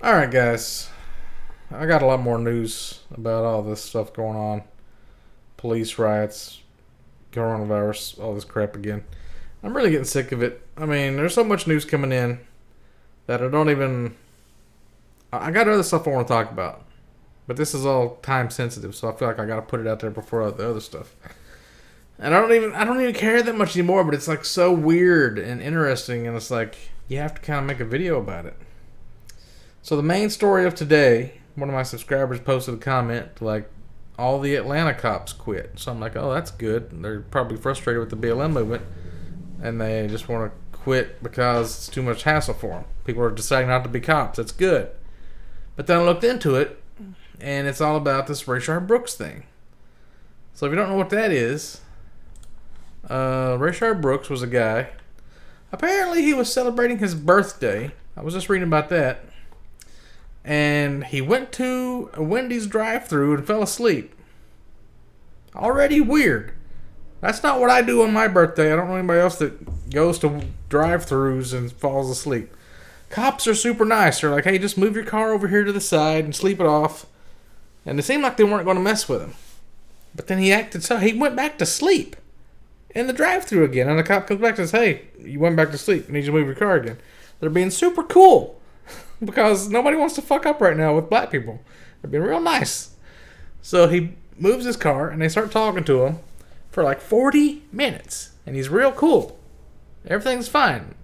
Alright, guys. I got a lot more news about all this stuff going on. Police riots, coronavirus, all this crap again. I'm really getting sick of it. I mean, there's so much news coming in that I don't even. I got other stuff I want to talk about. But this is all time sensitive, so I feel like I gotta put it out there before the other stuff. And I don't even care that much anymore, but it's like so weird and interesting, and it's like you have to kind of make a video about it. So the main story of today, one of my subscribers posted a comment like, all the Atlanta cops quit. So I'm like, oh, that's good. They're probably frustrated with the BLM movement, and they just want to quit because it's too much hassle for them. People are deciding not to be cops. That's good. But then I looked into it, and it's all about this Rayshard Brooks thing. So if you don't know what that is, Rayshard Brooks was a guy. Apparently he was celebrating his birthday. I was just reading about that. And he went to a Wendy's drive-thru and fell asleep. Already weird. That's not what I do on my birthday. I don't know anybody else that goes to drive-thrus and falls asleep. Cops are super nice. They're like, hey, just move your car over here to the side and sleep it off. And it seemed like they weren't going to mess with him. But then he acted so. He went back to sleep in the drive-thru again. And the cop comes back and says, hey, you went back to sleep. You need to move your car again. They're being super cool. Because nobody wants to fuck up right now with black people. They're being real nice. So he moves his car, and they start talking to him for like 40 minutes. And he's real cool. Everything's fine.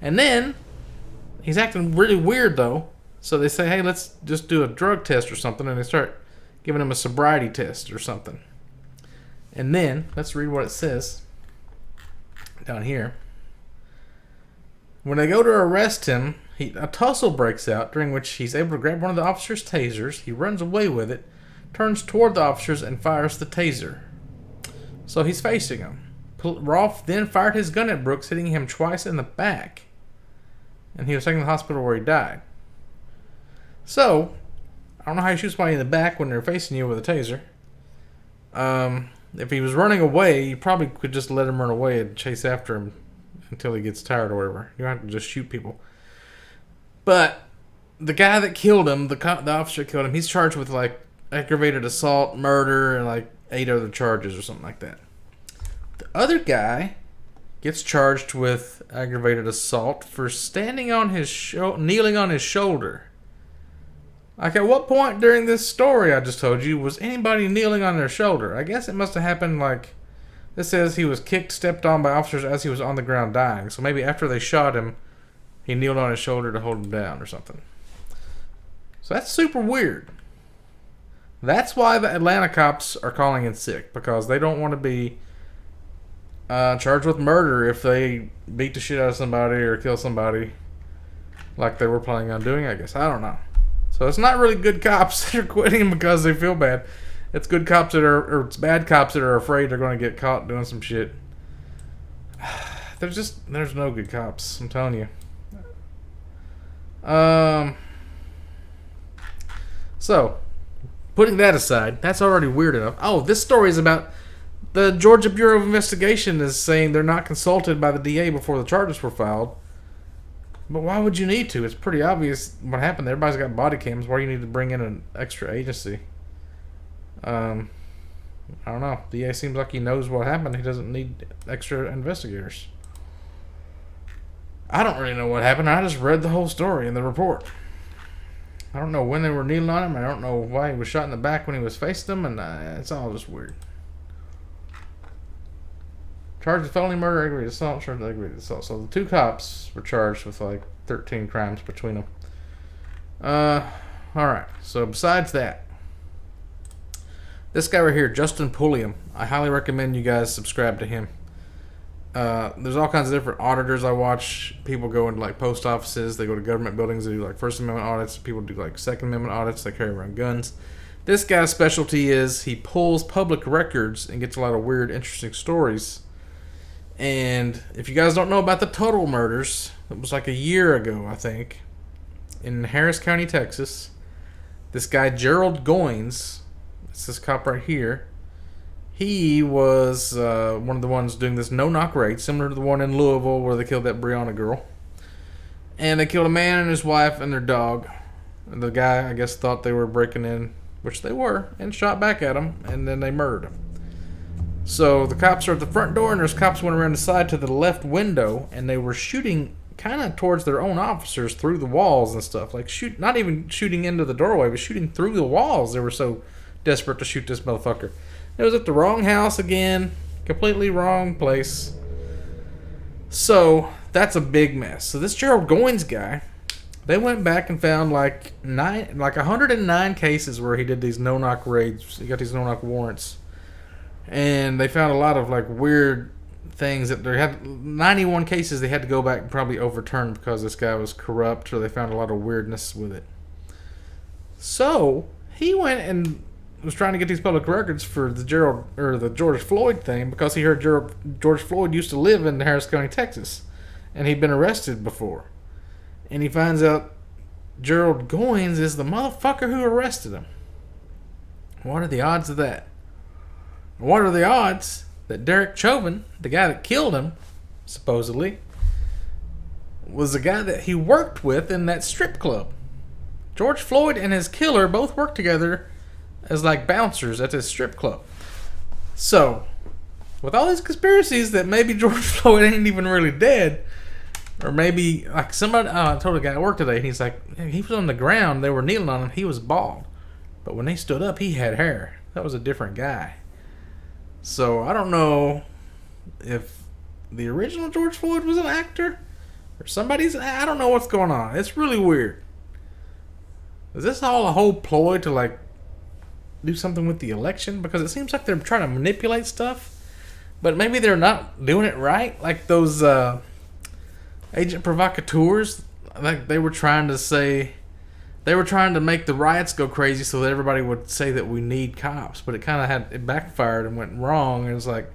And then, he's acting really weird, though. So they say, hey, let's just do a drug test or something. And they start giving him a sobriety test or something. And then, let's read what it says down here. When they go to arrest him, a tussle breaks out, during which he's able to grab one of the officer's tasers. He runs away with it, turns toward the officers, and fires the taser. So he's facing them. Rolfe then fired his gun at Brooks, hitting him twice in the back. And he was taken to the hospital where he died. So, I don't know how you shoot somebody in the back when they're facing you with a taser. If he was running away, you probably could just let him run away and chase after him until he gets tired or whatever. You don't have to just shoot people. But the guy that killed him, the officer that killed him, he's charged with like aggravated assault, murder, and like 8 other charges or something like that. The other guy gets charged with aggravated assault for standing on his kneeling on his shoulder. Like, at what point during this story I just told you was anybody kneeling on their shoulder? I guess it must have happened like, this says he was kicked, stepped on by officers as he was on the ground dying. So maybe after they shot him, he kneeled on his shoulder to hold him down or something. So that's super weird. That's why the Atlanta cops are calling in sick. Because they don't want to be charged with murder if they beat the shit out of somebody or kill somebody. Like they were planning on doing, I guess. I don't know. So it's not really good cops that are quitting because they feel bad. It's good cops that are, or it's bad cops that are afraid they're going to get caught doing some shit. There's no good cops. I'm telling you. So, putting that aside, that's already weird enough. Oh, this story is about the Georgia Bureau of Investigation is saying they're not consulted by the DA before the charges were filed. But why would you need to? It's pretty obvious what happened. Everybody's got body cams. Why do you need to bring in an extra agency? I don't know. DA seems like he knows what happened. He doesn't need extra investigators. I don't really know what happened. I just read the whole story in the report. I don't know when they were kneeling on him. I don't know why he was shot in the back when he was facing them. And it's all just weird. Charged with felony murder, aggravated assault, charged with aggravated assault. So the 2 cops were charged with like 13 crimes between them. Alright. So besides that, this guy right here, Justin Pulliam, I highly recommend you guys subscribe to him. There's all kinds of different auditors I watch. People go into like post offices, they go to government buildings, they do like First Amendment audits. People do like Second Amendment audits, they carry around guns. This guy's specialty is he pulls public records and gets a lot of weird, interesting stories. And if you guys don't know about the Total murders, it was like a year ago, I think, in Harris County, Texas. This guy, Gerald Goins, it's this cop right here, he was one of the ones doing this no-knock raid, similar to the one in Louisville where they killed that Breonna girl. And they killed a man and his wife and their dog. And the guy, I guess, thought they were breaking in, which they were, and shot back at him, and then they murdered him. So the cops are at the front door, and there's cops went around the side to the left window, and they were shooting kind of towards their own officers through the walls and stuff. Like, not even shooting into the doorway, but shooting through the walls. They were so desperate to shoot this motherfucker. It was at the wrong house again, completely wrong place. So that's a big mess. So this Gerald Goins guy, they went back and found like 109 cases where he did these no-knock raids. He got these no-knock warrants, and they found a lot of like weird things that they had. 91 cases they had to go back and probably overturn because this guy was corrupt, or they found a lot of weirdness with it. So he went and was trying to get these public records for the George Floyd thing because he heard George Floyd used to live in Harris County, Texas, and he'd been arrested before. And he finds out Gerald Goins is the motherfucker who arrested him. What are the odds of that? What are the odds that Derek Chauvin, the guy that killed him, supposedly, was the guy that he worked with in that strip club? George Floyd and his killer both worked together as like bouncers at this strip club. So, with all these conspiracies that maybe George Floyd ain't even really dead, or maybe like somebody, I told a guy at work today, and he's like, he was on the ground, they were kneeling on him, he was bald, but when they stood up, he had hair. That was a different guy. So I don't know if the original George Floyd was an actor or somebody's. I don't know what's going on. It's really weird. Is this all a whole ploy to like do something with the election? Because it seems like they're trying to manipulate stuff, but maybe they're not doing it right. Like those agent provocateurs, like they were trying to say, they were trying to make the riots go crazy so that everybody would say that we need cops, but it backfired and went wrong. And it's like,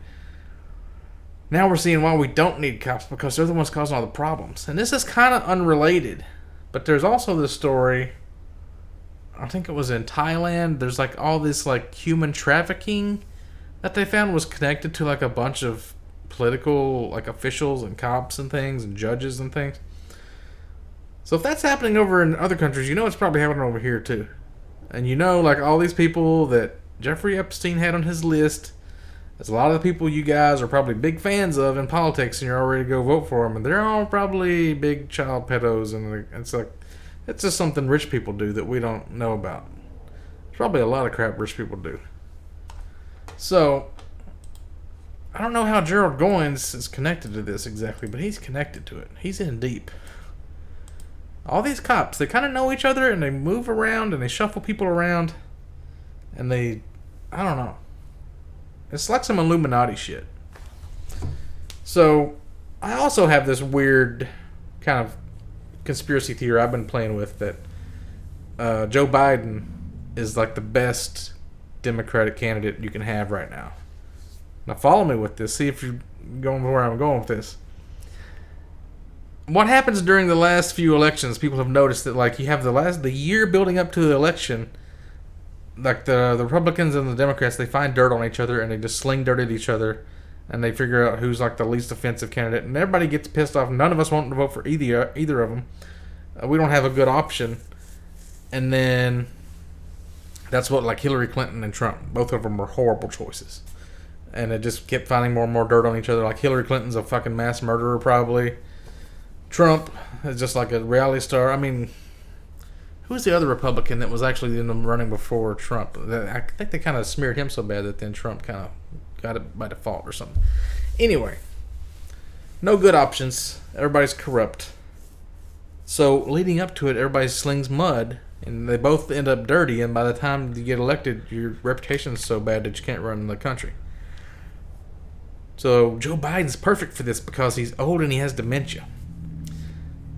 now we're seeing why we don't need cops, because they're the ones causing all the problems. And this is kind of unrelated, but there's also this story, I think it was in Thailand, there's like all this like human trafficking that they found was connected to like a bunch of political like officials and cops and things and judges and things. So if that's happening over in other countries, you know it's probably happening over here too. And you know, like all these people that Jeffrey Epstein had on his list, there's a lot of the people you guys are probably big fans of in politics, and you're all ready to go vote for them, and they're all probably big child pedos, and it's like, it's just something rich people do that we don't know about. There's probably a lot of crap rich people do. So, I don't know how Gerald Goins is connected to this exactly, but he's connected to it. He's in deep. All these cops, they kind of know each other, and they move around, and they shuffle people around, and I don't know. It's like some Illuminati shit. So, I also have this weird kind of conspiracy theory I've been playing with that Joe Biden is like the best Democratic candidate you can have right now. Now follow me with this. See if you're going where I'm going with this. What happens during the last few elections, people have noticed that like you have the year building up to the election, like the Republicans and the Democrats, they find dirt on each other and they just sling dirt at each other, and they figure out who's like the least offensive candidate, and everybody gets pissed off. None of us want to vote for either of them. We don't have a good option. And then that's what like Hillary Clinton and Trump, both of them were horrible choices. And it just kept finding more and more dirt on each other. Like Hillary Clinton's a fucking mass murderer probably. Trump is just like a reality star. I mean, who's the other Republican that was actually in the running before Trump? I think they kind of smeared him so bad that then Trump kind of got it by default or something. Anyway, no good options. Everybody's corrupt. So leading up to it, everybody slings mud, and they both end up dirty. And by the time you get elected, your reputation's so bad that you can't run the country. So Joe Biden's perfect for this because he's old and he has dementia.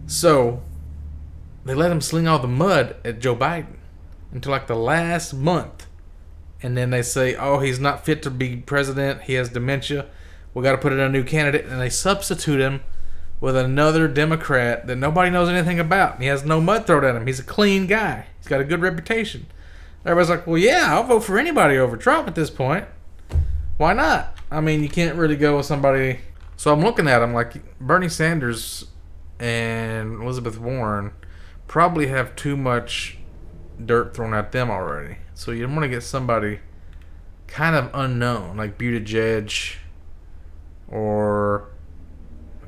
So they let him sling all the mud at Joe Biden until like the last month. And then they say, oh, he's not fit to be president. He has dementia. We got to put in a new candidate. And they substitute him with another Democrat that nobody knows anything about. And he has no mud thrown at him. He's a clean guy. He's got a good reputation. Everybody's like, well, yeah, I'll vote for anybody over Trump at this point. Why not? I mean, you can't really go with somebody. So I'm looking at him like Bernie Sanders and Elizabeth Warren probably have too much dirt thrown at them already. So you want to get somebody kind of unknown, like Buttigieg, or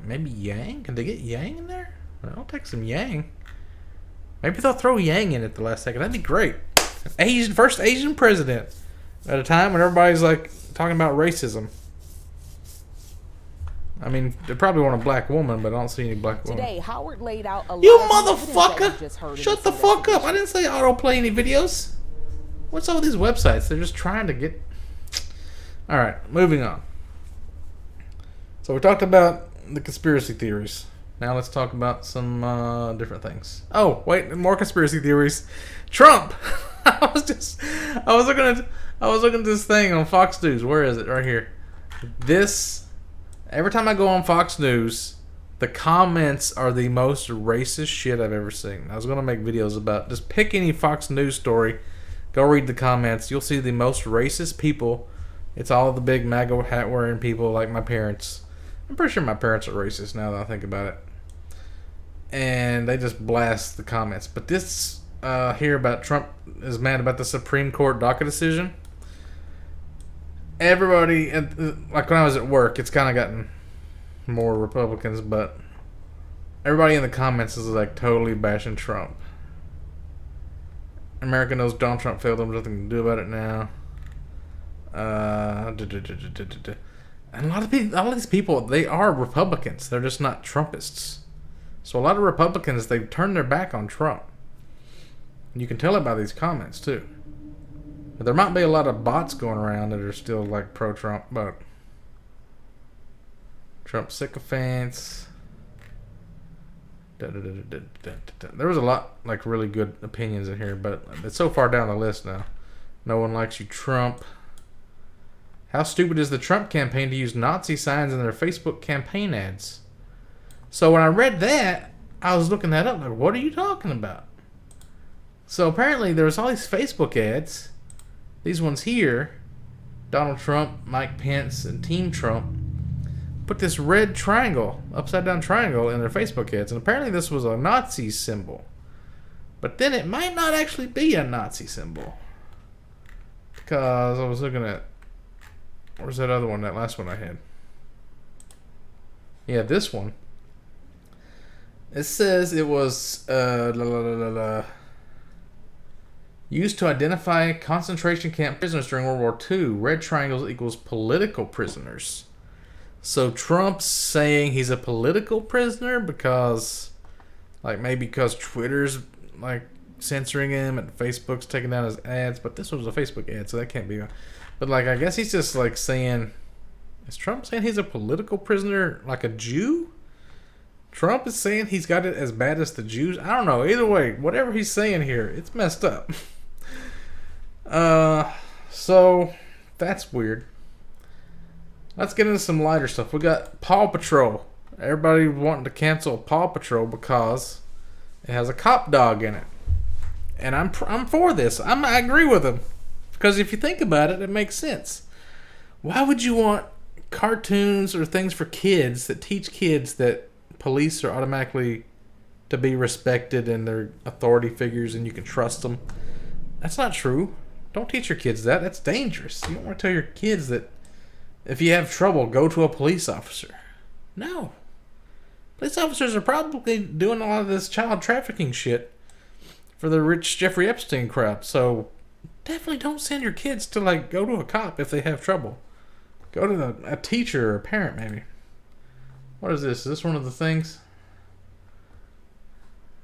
maybe Yang. Can they get Yang in there? I'll take some Yang. Maybe they'll throw Yang in at the last second. That'd be great. First Asian president at a time when everybody's like talking about racism. I mean, they probably want a black woman, but I don't see any black women. Today, Howard laid out a You motherfucker! Shut the fuck up! I didn't say autoplay any videos. What's all these websites? They're just trying to get... Alright, moving on. So we talked about the conspiracy theories. Now let's talk about some different things. Oh, wait, more conspiracy theories. Trump! I was looking at this thing on Fox News. Where is it? Right here. Every time I go on Fox News, the comments are the most racist shit I've ever seen. I was going to make videos about, just pick any Fox News story, go read the comments. You'll see the most racist people. It's all the big MAGA hat wearing people like my parents. I'm pretty sure my parents are racist now that I think about it. And they just blast the comments. But this here about Trump is mad about the Supreme Court DACA decision. Everybody, like when I was at work, it's kind of gotten more Republicans, but everybody in the comments is like totally bashing Trump. America knows Donald Trump failed them, nothing to do about it now. And a lot of these people, they are Republicans. They're just not Trumpists. So a lot of Republicans, they've turned their back on Trump. And you can tell it by these comments too. But there might be a lot of bots going around that are still like pro-Trump, but Trump sycophants. There was a lot like really good opinions in here, but it's so far down the list now. No one likes you, Trump. How stupid is the Trump campaign to use Nazi signs in their Facebook campaign ads? So when I read that, I was looking that up. Like, what are you talking about? So apparently there was all these Facebook ads. These ones here, Donald Trump, Mike Pence, and Team Trump, put this red triangle, upside down triangle, in their Facebook ads. And apparently this was a Nazi symbol. But then it might not actually be a Nazi symbol. Because I was looking at, where's that other one, that last one I had? Yeah, this one. It says it was used to identify concentration camp prisoners during World War II. Red triangles equals political prisoners. So Trump's saying he's a political prisoner because, like, maybe because Twitter's like censoring him and Facebook's taking down his ads. But this was a Facebook ad, so that can't be. But like, I guess he's just like saying, is Trump saying he's a political prisoner, like a Jew? Trump is saying he's got it as bad as the Jews. I don't know. Either way, whatever he's saying here, it's messed up. So that's weird. Let's get into some lighter stuff. We got Paw Patrol. Everybody wanting to cancel Paw Patrol because it has a cop dog in it. And I'm for this. I agree with him. Because if you think about it, it makes sense. Why would you want cartoons or things for kids that teach kids that police are automatically to be respected and they're authority figures and you can trust them? That's not true. Don't teach your kids that. That's dangerous. You don't want to tell your kids that if you have trouble, go to a police officer. No. Police officers are probably doing a lot of this child trafficking shit for the rich Jeffrey Epstein crowd. So definitely don't send your kids to like go to a cop if they have trouble. Go to a teacher or a parent maybe. What is this? Is this one of the things?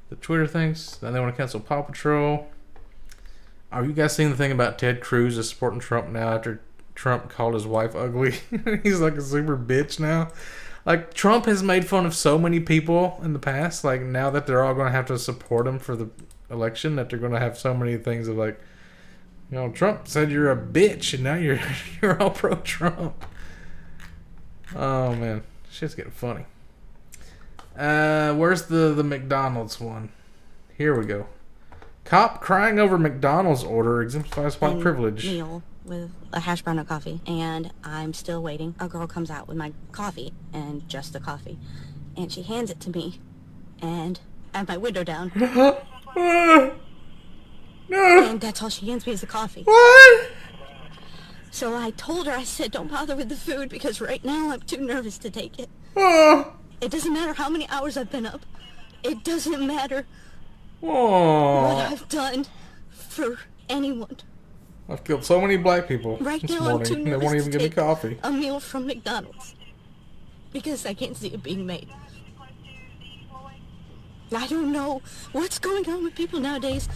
The Twitter things? Then they want to cancel Paw Patrol. Are you guys seeing the thing about Ted Cruz is supporting Trump now after Trump called his wife ugly? He's like a super bitch now. Like, Trump has made fun of so many people in the past. Like, now that they're all going to have to support him for the election, that they're going to have so many things of like, you know, Trump said you're a bitch and now you're all pro-Trump. Oh, man. Shit's getting funny. Where's the McDonald's one? Here we go. Cop crying over McDonald's order exemplifies white privilege. Meal with a hash brown and coffee, and I'm still waiting. A girl comes out with my coffee and just the coffee, and she hands it to me, and I have my window down. No. And that's all she hands me is the coffee. What? So I told her, I said, don't bother with the food because right now I'm too nervous to take it. Oh. It doesn't matter how many hours I've been up. It doesn't matter what Oh. I've done for anyone. I've killed so many black people Right this now I'm morning, too and they nervous won't even to give me take coffee. a meal from McDonald's because I can't see it being made. I don't know what's going on with people nowadays,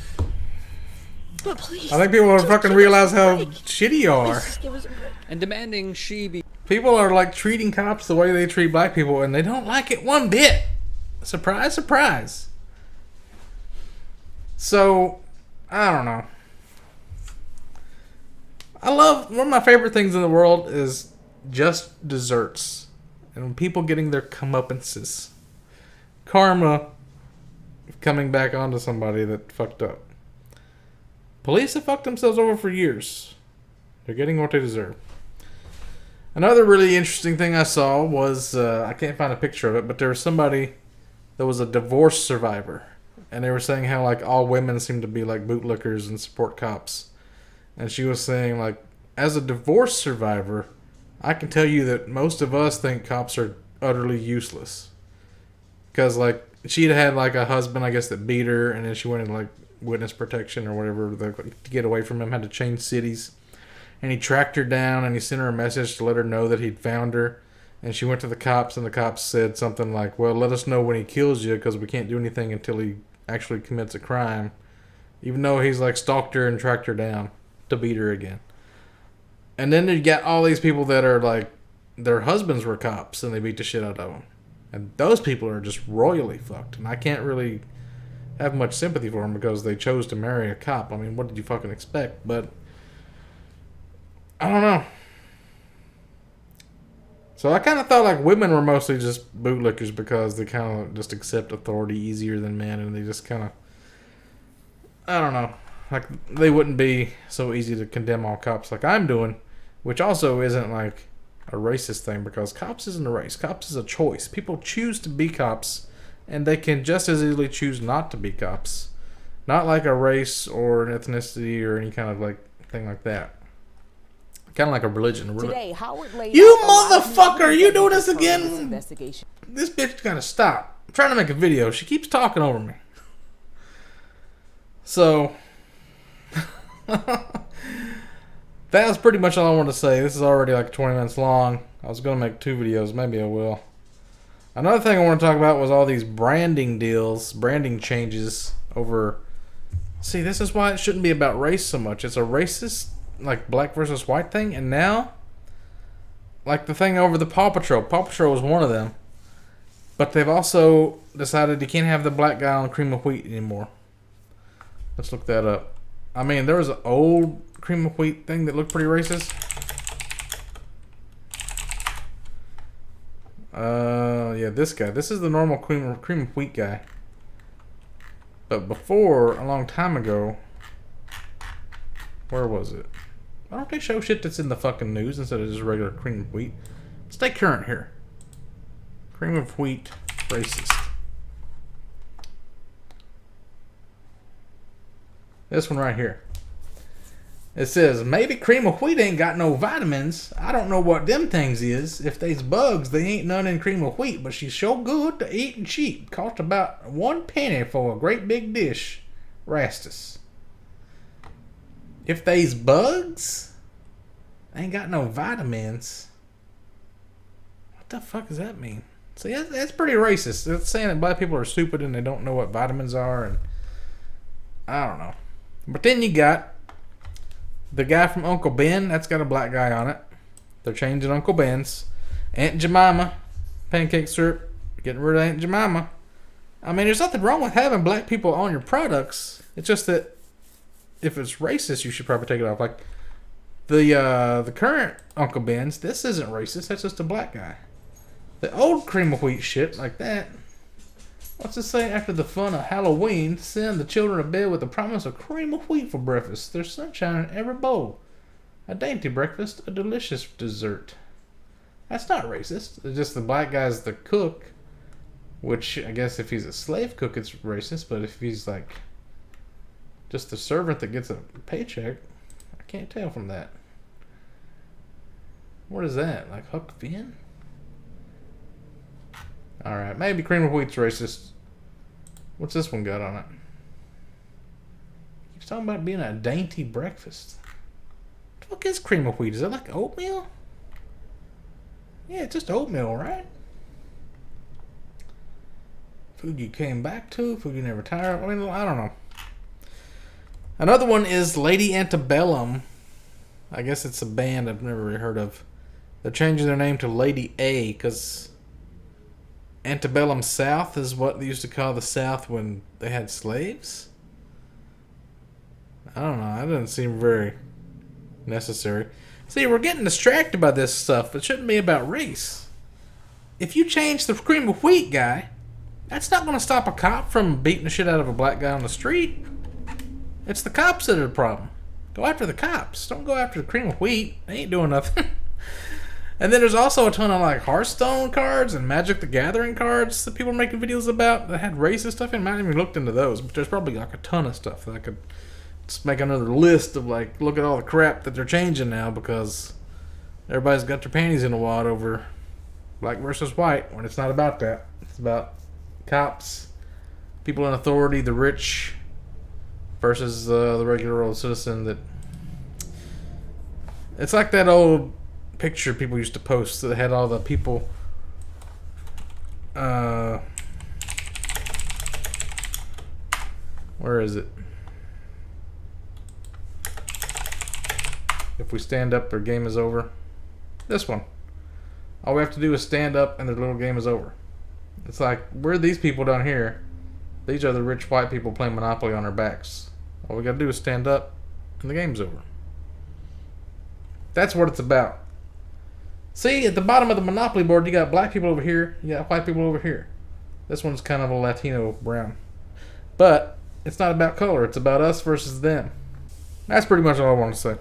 but please. I think people don't just fucking give realize us a how break. shitty you are. Please just give us a break. And demanding she be People are like treating cops the way they treat black people, and they don't like it one bit. Surprise, surprise. So, I don't know. One of my favorite things in the world is just desserts. And people getting their comeuppances. Karma coming back onto somebody that fucked up. Police have fucked themselves over for years. They're getting what they deserve. Another really interesting thing I saw was, I can't find a picture of it, but there was somebody that was a divorce survivor. And they were saying how, like, all women seem to be, like, bootlickers and support cops. And she was saying, like, as a divorce survivor, I can tell you that most of us think cops are utterly useless. Because, like, she'd had, like, a husband, I guess, that beat her, and then she went into, like, witness protection or whatever to get away from him, had to change cities. And he tracked her down, and he sent her a message to let her know that he'd found her. And she went to the cops, and the cops said something like, well, let us know when he kills you, because we can't do anything until he actually commits a crime. Even though he's, like, stalked her and tracked her down to beat her again. And then you got all these people that are, like, their husbands were cops, and they beat the shit out of them. And those people are just royally fucked. And I can't really have much sympathy for them because they chose to marry a cop. I mean, what did you fucking expect? But I don't know. So I kind of thought like women were mostly just bootlickers because they kind of just accept authority easier than men, and they just kind of, I don't know, like they wouldn't be so easy to condemn all cops like I'm doing, which also isn't like a racist thing because cops isn't a race. Cops is a choice. People choose to be cops, and they can just as easily choose not to be cops. Not like a race or an ethnicity or any kind of like thing like that. Kind of like a religion. Today, Howard laid You out a lot of motherfucker! Are you doing this evidence again? for this investigation. This bitch gotta stop. I'm trying to make a video. She keeps talking over me. So, that was pretty much all I wanted to say. This is already like 20 minutes long. I was going to make 2 videos. Maybe I will. Another thing I want to talk about was all these branding deals, branding changes over... See, this is why it shouldn't be about race so much. It's a racist, like, black versus white thing. And now, like the thing over the Paw Patrol. Paw Patrol was one of them. But they've also decided you can't have the black guy on Cream of Wheat anymore. Let's look that up. I mean, there was an old Cream of Wheat thing that looked pretty racist. Yeah, this guy. This is the normal Cream of Wheat guy. But before, a long time ago, where was it? Why don't they show shit that's in the fucking news instead of just regular Cream of Wheat? Stay current here. Cream of Wheat racist. This one right here. It says, maybe Cream of Wheat ain't got no vitamins. I don't know what them things is. If they's bugs, they ain't none in Cream of Wheat, but she's so good to eat and cheap. Cost about 1 penny for a great big dish. Rastus. If they's bugs, ain't got no vitamins. What the fuck does that mean? See, that's pretty racist. It's saying that black people are stupid and they don't know what vitamins are, and I don't know. But then you got the guy from Uncle Ben. That's got a black guy on it. They're changing Uncle Ben's. Aunt Jemima. Pancake syrup. Getting rid of Aunt Jemima. I mean, there's nothing wrong with having black people on your products. It's just that if it's racist, you should probably take it off. Like the current Uncle Ben's, this isn't racist. That's just a black guy. The old Cream of Wheat shit like that. What's it say? After the fun of Halloween, send the children to bed with the promise of cream of wheat for breakfast. There's sunshine in every bowl. A dainty breakfast, a delicious dessert. That's not racist. It's just the black guy's the cook. Which, I guess if he's a slave cook, it's racist. But if he's like just a servant that gets a paycheck, I can't tell from that. What is that? Like Huck Finn? Alright, maybe cream of wheat's racist. What's this one got on it? He's talking about being a dainty breakfast. What the fuck is cream of wheat? Is that like oatmeal? Yeah, it's just oatmeal, right? Food you came back to, food you never tired of. I mean, I don't know. Another one is Lady Antebellum. I guess it's a band I've never really heard of. They're changing their name to Lady A because Antebellum South is what they used to call the South when they had slaves. I don't know. That doesn't seem very necessary. See, we're getting distracted by this stuff. It shouldn't be about race. If you change the cream of wheat guy, that's not going to stop a cop from beating the shit out of a black guy on the street. It's the cops that are the problem. Go after the cops. Don't go after the cream of wheat. They ain't doing nothing. And then there's also a ton of like Hearthstone cards and Magic the Gathering cards that people are making videos about that had racist stuff in. I haven't even looked into those, but there's probably like a ton of stuff that I could just make another list of like, look at all the crap that they're changing now because everybody's got their panties in a wad over black versus white when it's not about that. It's about cops, people in authority, the rich versus the regular old citizen. That it's like that old picture people used to post that had all the people where is it? If we stand up, their game is over. This one. All we have to do is stand up and their little game is over. It's like, we're these people down here. These are the rich white people playing Monopoly on our backs. All we gotta do is stand up and the game's over. That's what it's about. See, at the bottom of the Monopoly board, you got black people over here, you got white people over here. This one's kind of a Latino brown. But it's not about color, it's about us versus them. That's pretty much all I want to say.